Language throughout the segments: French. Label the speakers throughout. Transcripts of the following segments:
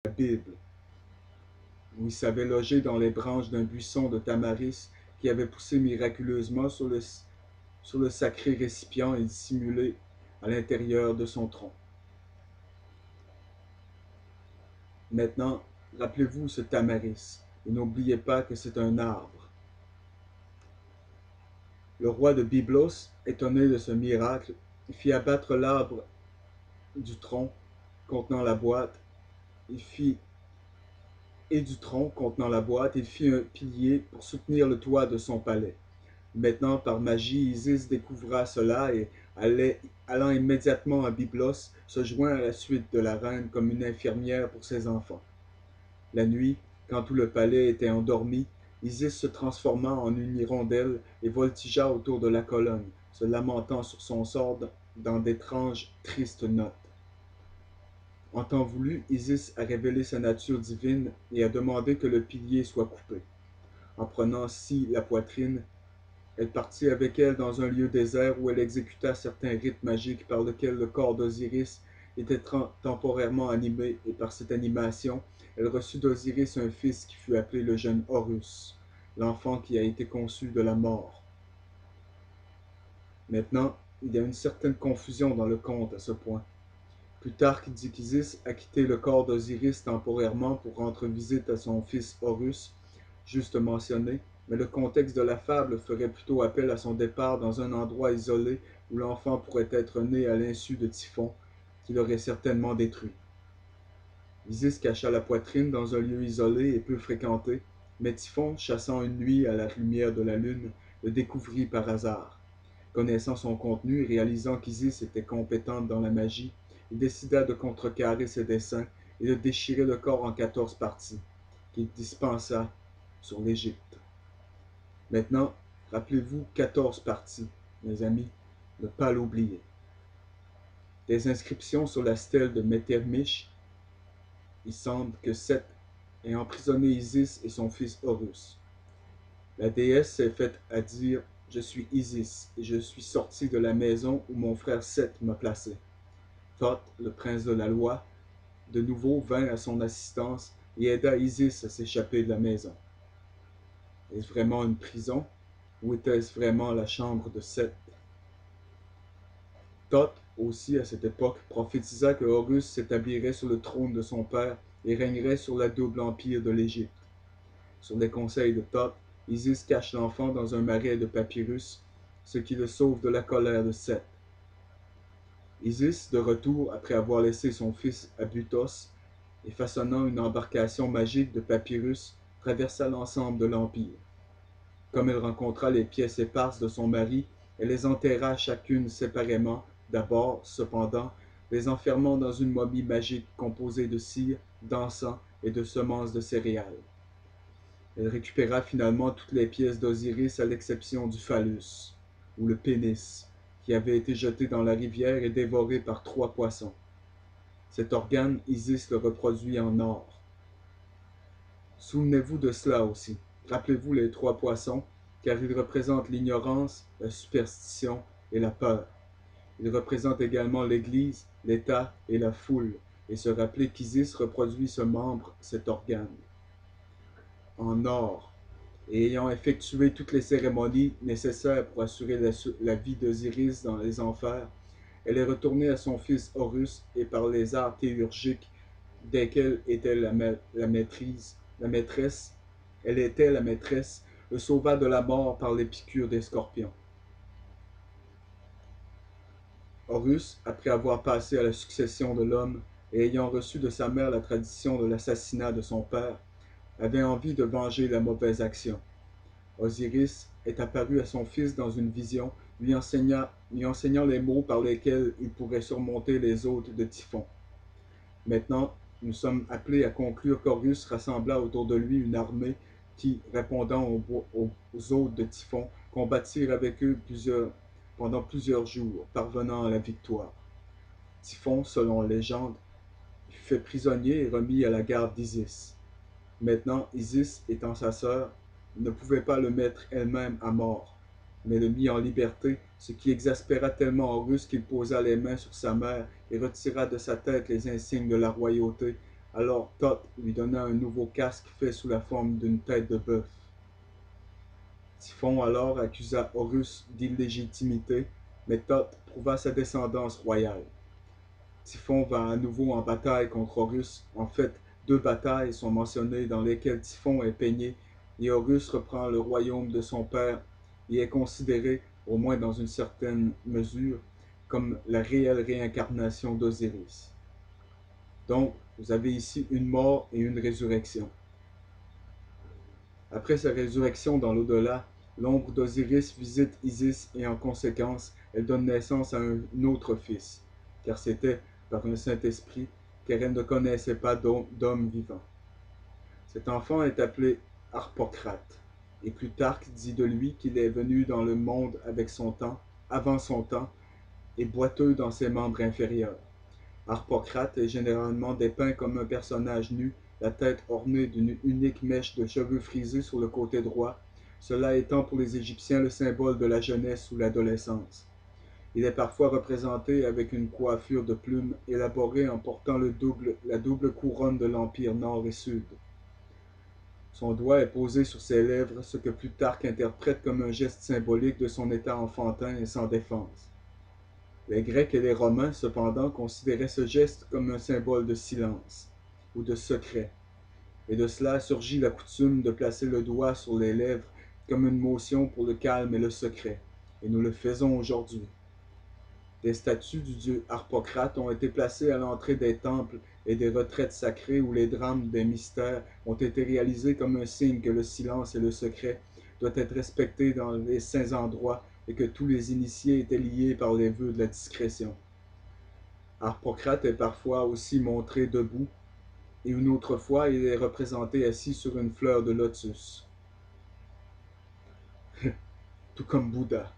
Speaker 1: la Bible, où il s'avait logé dans les branches d'un buisson de tamaris qui avait poussé miraculeusement sur le sacré récipient et dissimulé à l'intérieur de son tronc. Maintenant, rappelez-vous ce tamaris, et n'oubliez pas que c'est un arbre. Le roi de Byblos, étonné de ce miracle, fit abattre l'arbre du tronc contenant la boîte, du tronc contenant la boîte, il fit un pilier pour soutenir le toit de son palais. Maintenant, par magie, Isis découvra cela et, allant immédiatement à Byblos, se joint à la suite de la reine comme une infirmière pour ses enfants. La nuit, quand tout le palais était endormi, Isis se transforma en une hirondelle et voltigea autour de la colonne, se lamentant sur son sort dans d'étranges, tristes notes. En temps voulu, Isis a révélé sa nature divine et a demandé que le pilier soit coupé. En prenant si la poitrine, elle partit avec elle dans un lieu désert où elle exécuta certains rites magiques par lesquels le corps d'Osiris était temporairement animé, et par cette animation, elle reçut d'Osiris un fils qui fut appelé le jeune Horus, l'enfant qui a été conçu de la mort. Maintenant, il y a une certaine confusion dans le conte à ce point. Plutarque dit qu'Isis a quitté le corps d'Osiris temporairement pour rendre visite à son fils Horus, juste mentionné, mais le contexte de la fable ferait plutôt appel à son départ dans un endroit isolé où l'enfant pourrait être né à l'insu de Typhon, qui l'aurait certainement détruit. Isis cacha la poitrine dans un lieu isolé et peu fréquenté, mais Typhon, chassant une nuit à la lumière de la lune, le découvrit par hasard. Connaissant son contenu et réalisant qu'Isis était compétente dans la magie, il décida de contrecarrer ses desseins et de déchirer le corps en 14 parties, qu'il dispensa sur l'Égypte. Maintenant, rappelez-vous 14 parties, mes amis, ne pas l'oublier. Des inscriptions sur la stèle de Metermiche, il semble que Seth ait emprisonné Isis et son fils Horus. La déesse s'est faite à dire « Je suis Isis, et je suis sortie de la maison où mon frère Seth m'a placé. » Thoth, le prince de la loi, de nouveau vint à son assistance et aida Isis à s'échapper de la maison. Est-ce vraiment une prison, ou était-ce vraiment la chambre de Seth? Thoth, aussi à cette époque, prophétisa que Horus s'établirait sur le trône de son père et régnerait sur le double empire de l'Égypte. Sur les conseils de Thoth, Isis cache l'enfant dans un marais de papyrus, ce qui le sauve de la colère de Seth. Isis, de retour après avoir laissé son fils à Butos, et façonnant une embarcation magique de papyrus, traversa l'ensemble de l'Empire. Comme elle rencontra les pièces éparses de son mari, elle les enterra chacune séparément, d'abord, cependant, les enfermant dans une momie magique composée de cire, d'encens et de semences de céréales. Elle récupéra finalement toutes les pièces d'Osiris à l'exception du phallus, ou le pénis, qui avait été jeté dans la rivière et dévoré par 3 poissons. Cet organe, Isis le reproduit en or. Souvenez-vous de cela aussi. Rappelez-vous les 3 poissons, car ils représentent l'ignorance, la superstition et la peur. Ils représentent également l'Église, l'État et la foule, et se rappeler qu'Isis reproduit ce membre, cet organe, en or, et ayant effectué toutes les cérémonies nécessaires pour assurer la vie d'Osiris dans les enfers, elle est retournée à son fils Horus et par les arts théurgiques desquels était la maîtresse, elle était la maîtresse, le sauva de la mort par les piqûres des scorpions. Horus, après avoir passé à la succession de l'homme et ayant reçu de sa mère la tradition de l'assassinat de son père, avait envie de venger la mauvaise action. Osiris est apparu à son fils dans une vision, lui enseignant les mots par lesquels il pourrait surmonter les hôtes de Typhon. Maintenant, nous sommes appelés à conclure qu'Horus rassembla autour de lui une armée qui, répondant aux hôtes de Typhon, combattirent avec eux pendant plusieurs jours, parvenant à la victoire. Typhon, selon la légende, fut fait prisonnier et remis à la garde d'Isis. Maintenant, Isis, étant sa sœur, ne pouvait pas le mettre elle-même à mort, mais le mit en liberté, ce qui exaspéra tellement Horus qu'il posa les mains sur sa mère et retira de sa tête les insignes de la royauté, Alors Thoth lui donna un nouveau casque fait sous la forme d'une tête de bœuf. Typhon alors accusa Horus d'illégitimité, mais Thoth prouva sa descendance royale. Typhon va à nouveau en bataille contre Horus. En fait, deux batailles sont mentionnées dans lesquelles Typhon est peigné et Horus reprend le royaume de son père et est considéré, au moins dans une certaine mesure, comme la réelle réincarnation d'Osiris. Donc, vous avez ici une mort et une résurrection. Après sa résurrection dans l'au-delà, l'ombre d'Osiris visite Isis et en conséquence, elle donne naissance à un autre fils, car c'était par un Saint-Esprit, car elle ne connaissait pas d'homme vivant. Cet enfant est appelé Harpocrate, et Plutarque dit de lui qu'il est venu dans le monde avec son temps, avant son temps, et boiteux dans ses membres inférieurs. Harpocrate est généralement dépeint comme un personnage nu, la tête ornée d'une unique mèche de cheveux frisés sur le côté droit, cela étant pour les Égyptiens le symbole de la jeunesse ou l'adolescence. Il est parfois représenté avec une coiffure de plumes élaborée en portant la double couronne de l'Empire Nord et Sud. Son doigt est posé sur ses lèvres, ce que Plutarque interprète comme un geste symbolique de son état enfantin et sans défense. Les Grecs et les Romains, cependant, considéraient ce geste comme un symbole de silence ou de secret, et de cela surgit la coutume de placer le doigt sur les lèvres comme une motion pour le calme et le secret, et nous le faisons aujourd'hui. Des statues du dieu Harpocrate ont été placées à l'entrée des temples et des retraites sacrées où les drames des mystères ont été réalisés comme un signe que le silence et le secret doivent être respectés dans les saints endroits et que tous les initiés étaient liés par les vœux de la discrétion. Harpocrate est parfois aussi montré debout, et une autre fois il est représenté assis sur une fleur de lotus, tout comme Bouddha.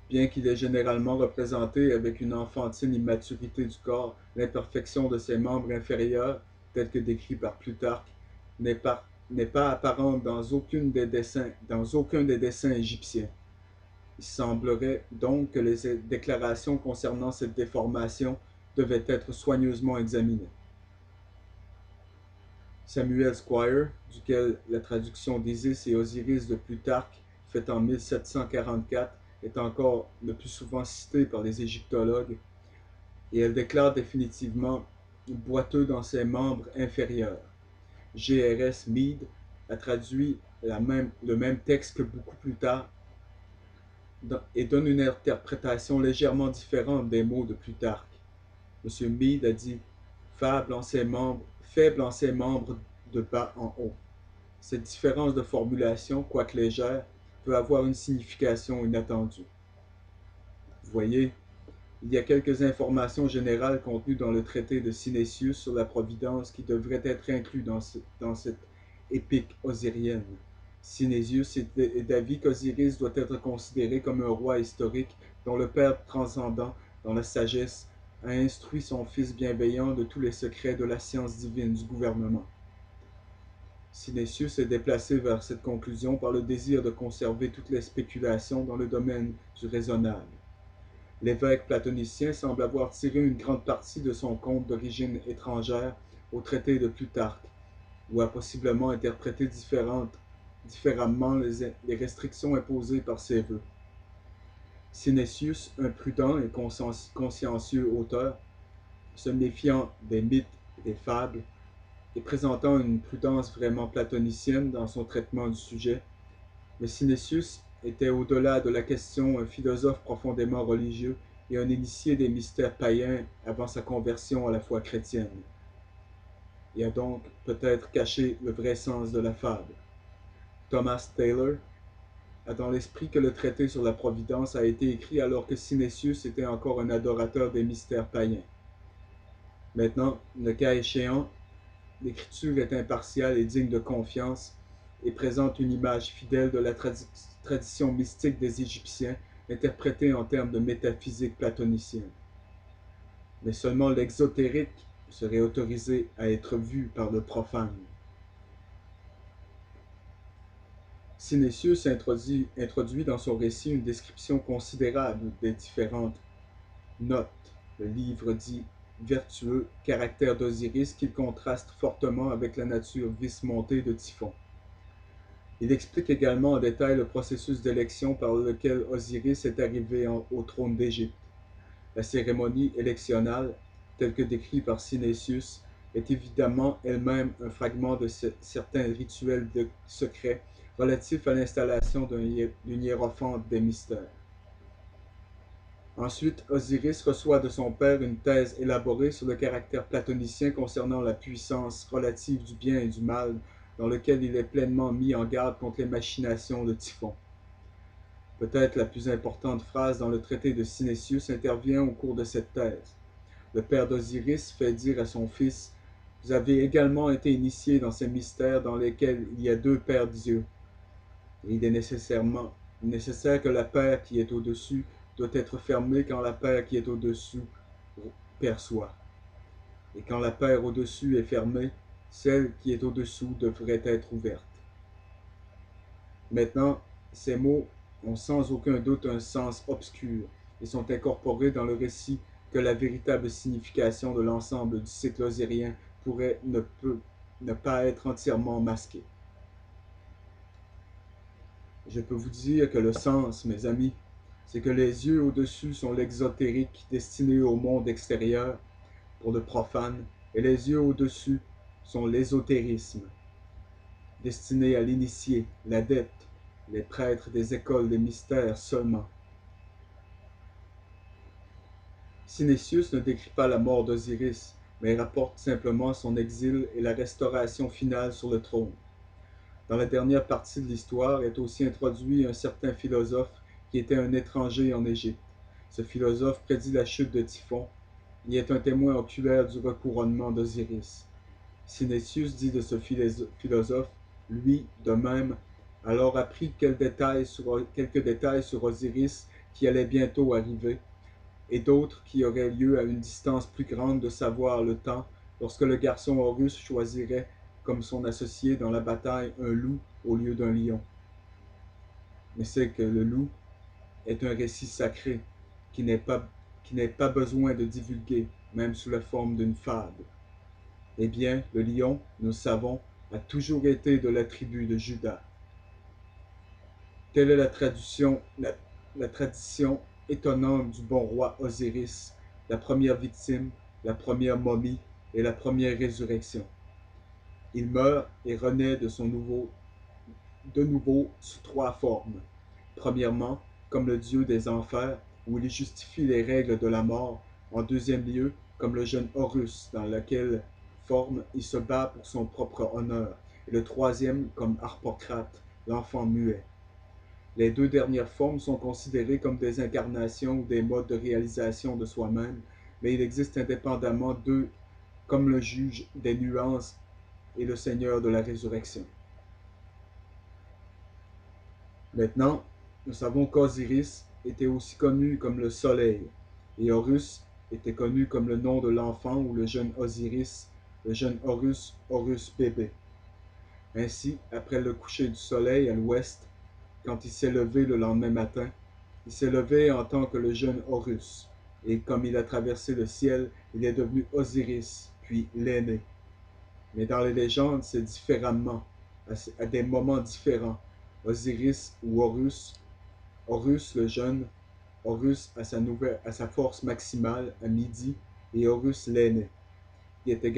Speaker 1: Bien qu'il est généralement représenté avec une enfantine immaturité du corps, l'imperfection de ses membres inférieurs, telle que décrit par Plutarque, n'est pas apparente dans aucun des dessins égyptiens. Il semblerait donc que les déclarations concernant cette déformation devaient être soigneusement examinées. Samuel Squire, duquel la traduction d'Isis et Osiris de Plutarque, faite en 1744, est encore le plus souvent citée par les égyptologues, et elle déclare définitivement boiteux dans ses membres inférieurs. G.R.S. Mead a traduit le même texte que beaucoup plus tard et donne une interprétation légèrement différente des mots de Plutarque. M. Mead a dit faible en ses membres de bas en haut. Cette différence de formulation, quoique légère, peut avoir une signification inattendue. Vous voyez, il y a quelques informations générales contenues dans le traité de Sinésius sur la providence qui devraient être incluses dans cette épique osirienne. Sinésius est d'avis qu'Osiris doit être considéré comme un roi historique dont le Père transcendant, dans la sagesse, a instruit son Fils bienveillant de tous les secrets de la science divine du gouvernement. Sinésius est déplacé vers cette conclusion par le désir de conserver toutes les spéculations dans le domaine du raisonnable. L'évêque platonicien semble avoir tiré une grande partie de son conte d'origine étrangère au traité de Plutarque, ou a possiblement interprété différemment les restrictions imposées par ses vœux. Sinésius, un prudent et consciencieux auteur, se méfiant des mythes et des fables, et présentant une prudence vraiment platonicienne dans son traitement du sujet, mais Sinésius était au-delà de la question un philosophe profondément religieux et un initié des mystères païens avant sa conversion à la foi chrétienne. Il a donc peut-être caché le vrai sens de la fable. Thomas Taylor a dans l'esprit que le traité sur la Providence a été écrit alors que Sinésius était encore un adorateur des mystères païens. Maintenant, le cas échéant, l'écriture est impartiale et digne de confiance et présente une image fidèle de la tradition mystique des Égyptiens, interprétée en termes de métaphysique platonicienne. Mais seulement l'exotérique serait autorisé à être vu par le profane. Sinésius introduit dans son récit une description considérable des différentes notes. Le livre dit vertueux caractère d'Osiris qu'il contraste fortement avec la nature vice-montée de Typhon. Il explique également en détail le processus d'élection par lequel Osiris est arrivé au trône d'Égypte. La cérémonie électionnale, telle que décrite par Synesius, est évidemment elle-même un fragment de certains rituels secrets relatifs à l'installation d'une hiérophante des mystères. Ensuite, Osiris reçoit de son père une thèse élaborée sur le caractère platonicien concernant la puissance relative du bien et du mal, dans lequel il est pleinement mis en garde contre les machinations de Typhon. Peut-être la plus importante phrase dans le traité de Synesius intervient au cours de cette thèse. Le père d'Osiris fait dire à son fils: « Vous avez également été initié dans ces mystères dans lesquels il y a deux pères Dieu. Et il est nécessaire que la paire qui est au-dessus doit être fermée quand la paire qui est au-dessous perçoit. Et quand la paire au-dessus est fermée, celle qui est au-dessous devrait être ouverte. » Maintenant, ces mots ont sans aucun doute un sens obscur et sont incorporés dans le récit que la véritable signification de l'ensemble du cycle osirien pourrait ne pas être entièrement masquée. Je peux vous dire que le sens, mes amis, c'est que les yeux au-dessus sont l'exotérique destiné au monde extérieur pour le profane, et les yeux au-dessus sont l'ésotérisme destiné à l'initié, l'adepte, les prêtres des écoles des mystères seulement. Synesius ne décrit pas la mort d'Osiris, mais rapporte simplement son exil et la restauration finale sur le trône. Dans la dernière partie de l'histoire est aussi introduit un certain philosophe qui était un étranger en Égypte. Ce philosophe prédit la chute de Typhon. Il est un témoin oculaire du recouronnement d'Osiris. Synesius dit de ce philosophe: « Lui, de même, alors apprit quelques détails sur Osiris qui allait bientôt arriver, et d'autres qui auraient lieu à une distance plus grande de savoir le temps, lorsque le garçon Horus choisirait comme son associé dans la bataille un loup au lieu d'un lion. » Mais c'est que le loup est un récit sacré qui n'est pas besoin de divulguer, même sous la forme d'une fable. Eh bien, le lion, nous le savons, a toujours été de la tribu de Juda. Telle est la tradition étonnante du bon roi Osiris, la première victime, la première momie et la première résurrection. Il meurt et renaît de nouveau sous trois formes. Premièrement, comme le dieu des enfers, où il justifie les règles de la mort. En deuxième lieu, comme le jeune Horus, dans laquelle forme il se bat pour son propre honneur. Et le troisième, comme Harpocrate, l'enfant muet. Les deux dernières formes sont considérées comme des incarnations ou des modes de réalisation de soi-même, mais il existe indépendamment d'eux, comme le juge des nuances et le Seigneur de la résurrection. Maintenant, nous savons qu'Osiris était aussi connu comme le soleil, et Horus était connu comme le nom de l'enfant ou le jeune Osiris, le jeune Horus, Horus bébé. Ainsi, après le coucher du soleil à l'ouest, quand il s'est levé le lendemain matin, il s'est levé en tant que le jeune Horus, et comme il a traversé le ciel, il est devenu Osiris, puis l'aîné. Mais dans les légendes, c'est différemment, à des moments différents. Osiris ou Horus, Horus le jeune, Horus à sa force maximale à midi, et Horus l'aîné, qui était